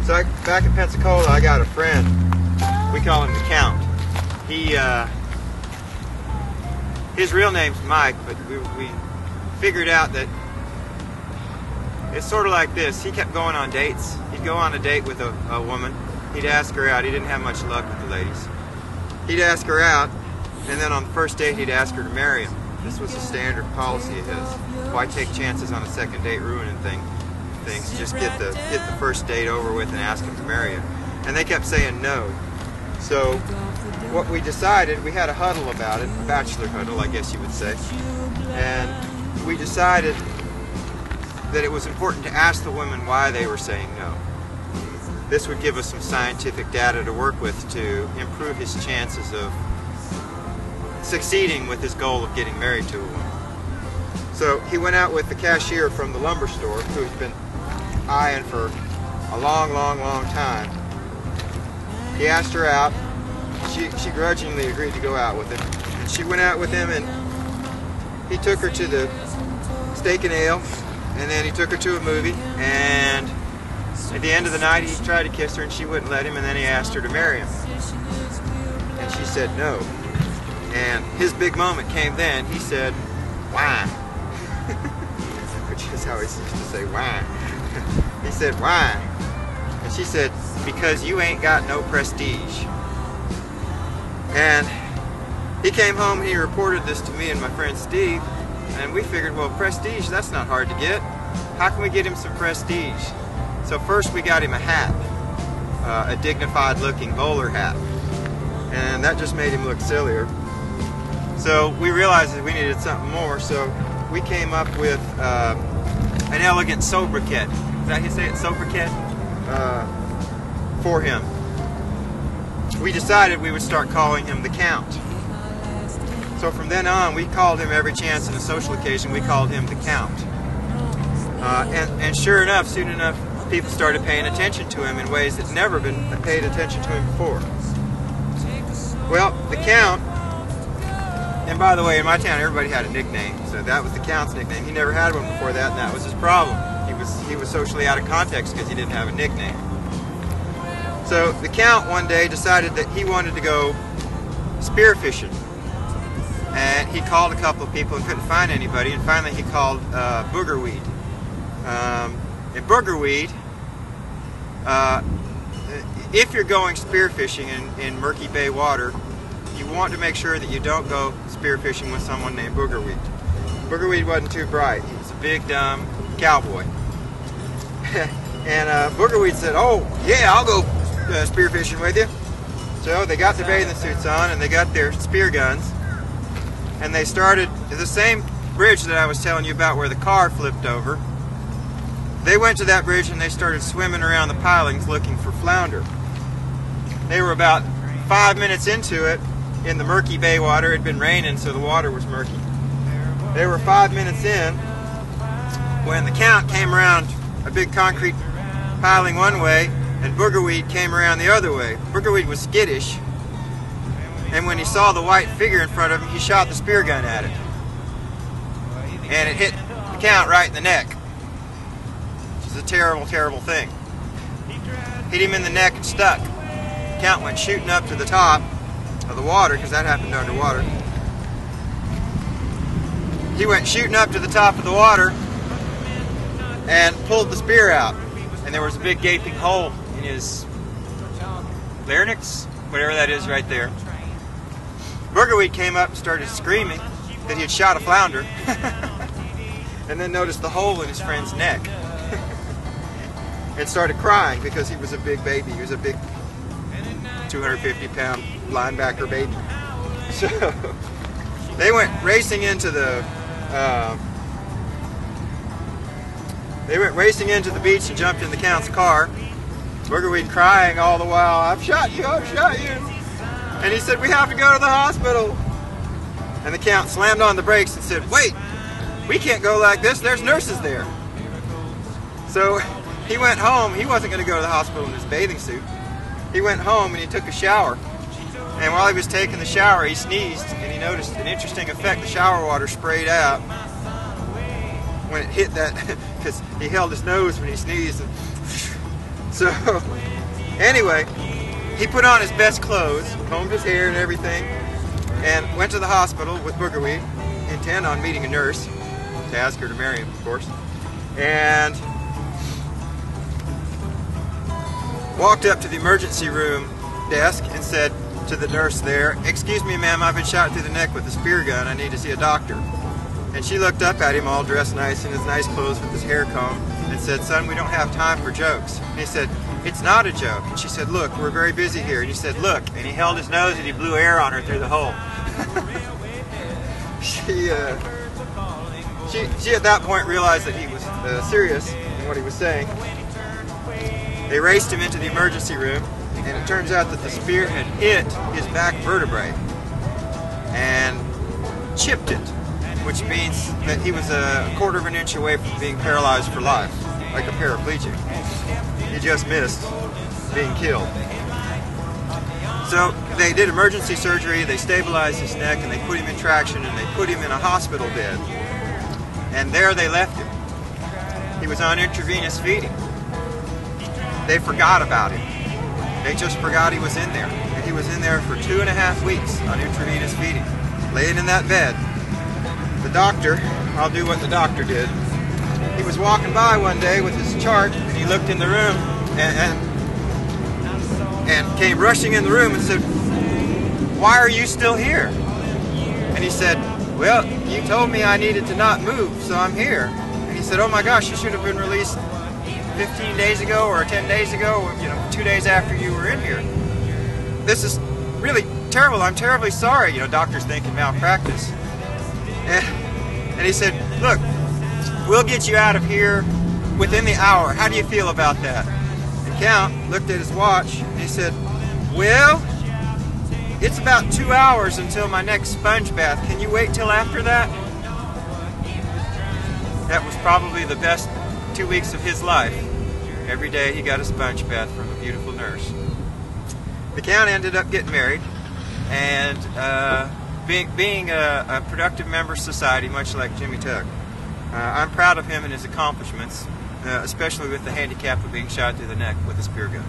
So back in Pensacola, I got a friend. We call him the Count. His real name's Mike, but we figured out that it's sort of like this. He kept going on dates. He'd go on a date with a woman. He'd ask her out. He didn't have much luck with the ladies. He'd ask her out, and then on the first date, he'd ask her to marry him. This was a standard policy of his. Why take chances on a second date ruining things? Just get the first date over with and ask him to marry you. And they kept saying no. So what we decided, we had a huddle about it, a bachelor huddle, I guess you would say. And we decided that it was important to ask the women why they were saying no. This would give us some scientific data to work with to improve his chances of succeeding with his goal of getting married to a woman. So he went out with the cashier from the lumber store, who he's been eyeing for a long time. He asked her out. She grudgingly agreed to go out with him. And she went out with him, and he took her to the Steak and Ale, and then he took her to a movie, and at the end of the night he tried to kiss her and she wouldn't let him, and then he asked her to marry him. And she said no. And his big moment came then. He said, "Why?" Which is how he used to say why. He said, "Why?" And she said, "Because you ain't got no prestige." And he came home and he reported this to me and my friend Steve, and we figured, well, prestige, that's not hard to get. How can we get him some prestige? So first we got him a hat, a dignified looking bowler hat, and that just made him look sillier. So we realized that we needed something more, so we came up with an elegant sobriquet. Is that how you say it, sobriquet? For him. We decided we would start calling him the Count. So from then on, we called him every chance in a social occasion, we called him the Count. And sure enough, soon enough, people started paying attention to him in ways that never been paid attention to him before. Well, the Count, and by the way, in my town, everybody had a nickname, so that was the Count's nickname. He never had one before that, and that was his problem. He was socially out of context because he didn't have a nickname. So the Count one day decided that he wanted to go spearfishing, and he called a couple of people and couldn't find anybody, and finally he called boogerweed. And boogerweed, if you're going spearfishing in murky bay water, you want to make sure that you don't go spearfishing with someone named Boogerweed. Boogerweed wasn't too bright. He was a big, dumb cowboy. And Boogerweed said, "Oh, yeah, I'll go spearfishing with you." So they got their bathing suits on and they got their spear guns. And they started the same bridge that I was telling you about where the car flipped over. They went to that bridge and they started swimming around the pilings looking for flounder. They were about 5 minutes into it in the murky bay water. It had been raining, so the water was murky. They were 5 minutes in when the Count came around a big concrete piling one way and Boogerweed came around the other way. Boogerweed was skittish, and when he saw the white figure in front of him, he shot the spear gun at it. And it hit the Count right in the neck. Which is a terrible, terrible thing. Hit him in the neck and stuck. The Count went shooting up to the top of the water, because that happened underwater. He went shooting up to the top of the water and pulled the spear out. And there was a big gaping hole in his larynx, whatever that is right there. Boogerweed came up and started screaming that he had shot a flounder, and then noticed the hole in his friend's neck and started crying because he was a big baby. He was a big 250-pound linebacker baby. So they went racing into the beach and jumped in the Count's car. Boogerweed crying all the while, "I've shot you, I've shot you." And he said, "We have to go to the hospital." And the Count slammed on the brakes and said, "Wait, we can't go like this, there's nurses there." So he went home. He wasn't going to go to the hospital in his bathing suit. He went home and he took a shower. And while he was taking the shower, he sneezed, and he noticed an interesting effect. The shower water sprayed out when it hit that, because he held his nose when he sneezed, and So, anyway, he put on his best clothes, combed his hair and everything, and went to the hospital with boogerweed, intent on meeting a nurse, to ask her to marry him, of course, and walked up to the emergency room desk and said to the nurse there, "Excuse me, ma'am, I've been shot through the neck with a spear gun. I need to see a doctor." And she looked up at him all dressed nice in his nice clothes with his hair combed and said, "Son, we don't have time for jokes." And he said, "It's not a joke." And she said, "Look, we're very busy here." And he said, "Look." And he held his nose and he blew air on her through the hole. She at that point realized that he was serious in what he was saying. They raced him into the emergency room, and it turns out that the spear had hit his back vertebrae and chipped it, which means that he was a quarter of an inch away from being paralyzed for life, like a paraplegic. He just missed being killed. So they did emergency surgery, they stabilized his neck, and they put him in traction, and they put him in a hospital bed. And there they left him. He was on intravenous feeding. They forgot about him. They just forgot he was in there. And he was in there for 2.5 weeks on intravenous feeding, laying in that bed. The doctor, I'll do what the doctor did. He was walking by one day with his chart, and he looked in the room and came rushing in the room and said, "Why are you still here?" And he said, "Well, you told me I needed to not move, so I'm here." And he said, "Oh my gosh, you should have been released 15 days ago or 10 days ago, 2 days after you were in here. This is really terrible. I'm terribly sorry." Doctors thinking malpractice. And he said, "Look, we'll get you out of here within the hour. How do you feel about that?" And Count looked at his watch and he said, "Well, it's about 2 hours until my next sponge bath. Can you wait till after that?" That was probably the best 2 weeks of his life. Every day he got a sponge bath from a beautiful nurse. The Count ended up getting married, and being a productive member of society, much like Jimmy Tuck. I'm proud of him and his accomplishments, especially with the handicap of being shot through the neck with a spear gun.